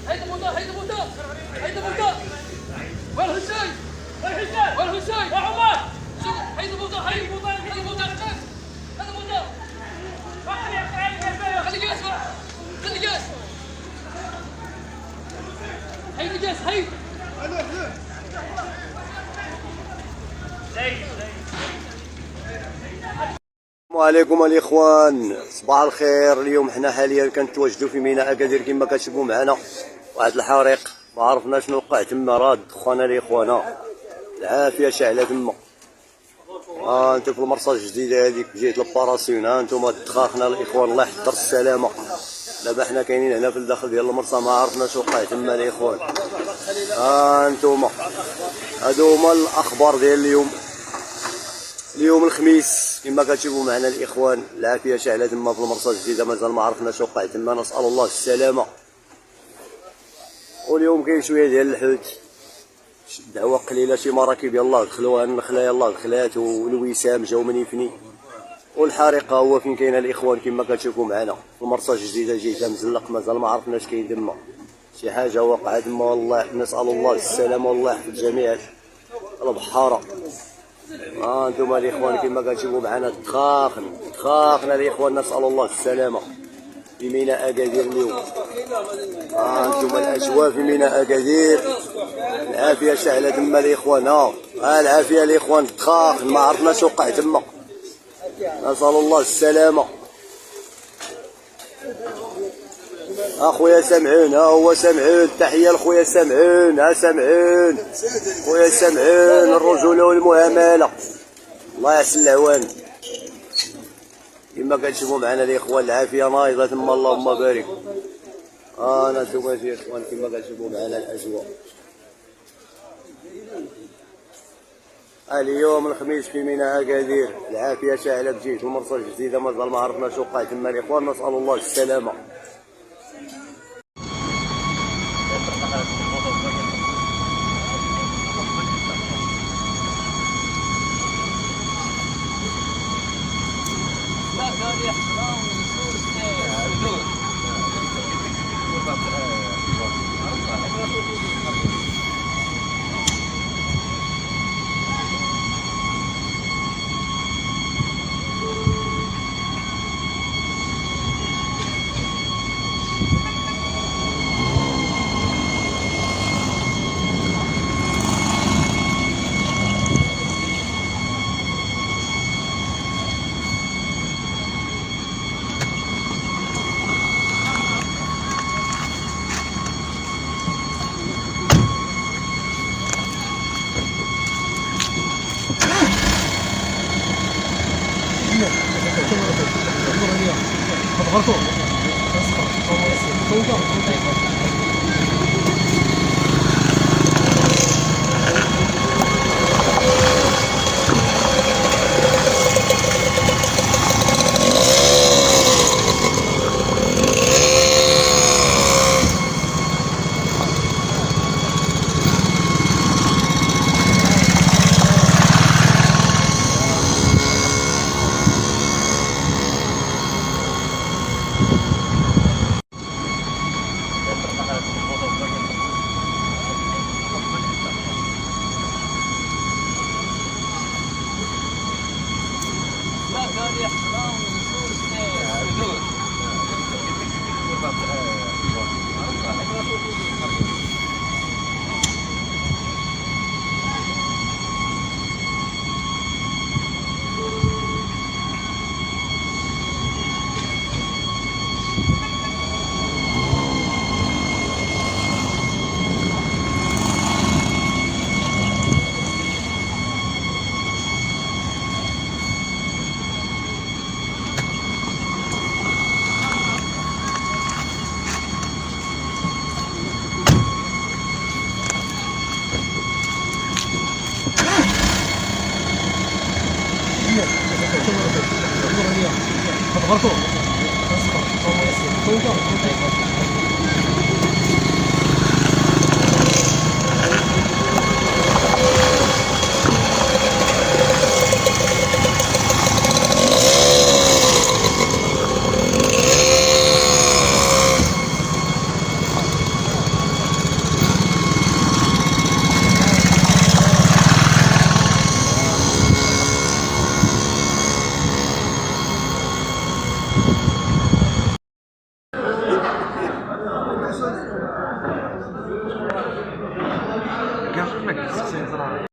هيدا بودا هيدا بودا هيدا بودا وين حسين وين حسين وين حسين يا عمر شوف هيدا بودا هيدا بودا هيدا بودا هيدا بودا خلي جالس خلي جالس هيدا جالس هيدا السلام عليكم الاخوان، صباح الخير. اليوم حنا حاليا كنتواجدوا في ميناء اكادير كما كتشوفوا معنا واحد الحريق، ما عرفنا شنو وقع تما. راه الدخان الاخوان العافيه شاعله تما. انتم في المرصه الجديده هذيك جهه الباراسيون. انتم الدخاخنا الاخوان، الله يحضر السلامه. دابا حنا كاينين هنا في الداخل ديال المرصه، ما عرفنا شنو وقع تما الاخوان. انتم هادو هما الاخبار ديال اليوم الخميس كما كتشوفوا معنا الاخوان. العافيه شاعله تما في المرصه الجديده، مازال ما عرفنا شنو وقع تما، نسال الله السلامه. واليوم كاين شويه ديال الحوت، دعوه قليله، شي مراكب يلاه دخلوها النخله يلاه دخلات، والوسام جاو من يفني. والحريقه هو فين كاينه الاخوان كما كتشوفوا معنا في المرصه الجديده جهه مزلق، مازال ما عرفناش كاين تما شي حاجه واقعه تما. والله نسال الله السلامه والله يحفظ جميع البحاره. انتم الاخوان كما كتشوفوا معنا دخاخنا الاخوان، نسال الله السلامه في ميناء اكادير اليوم. انتم الاجواء في ميناء اكادير، العافيه شاعله تما الاخوان. العافيه الاخوان، دخاخ ما عرفنا شنو وقع تما، نسال الله السلامه. اخويا سمعون، هو سمعون، تحيه لخويا سمعون. سمعون خويا سمعون، الرجوله والمعامله، الله يحسن العوان. كما كتشوفوا معنا الاخوان العافيه نايضه تما، اللهم بارك. انتم الاخوان كما كتشوفوا معنا الاجواء. اليوم الخميس في ميناء اكادير، العافيه شاعله بجهه المرصه الجديده، مازال ما عرفنا شنو وقع تما الاخوان، نسال الله السلامه. غلطوا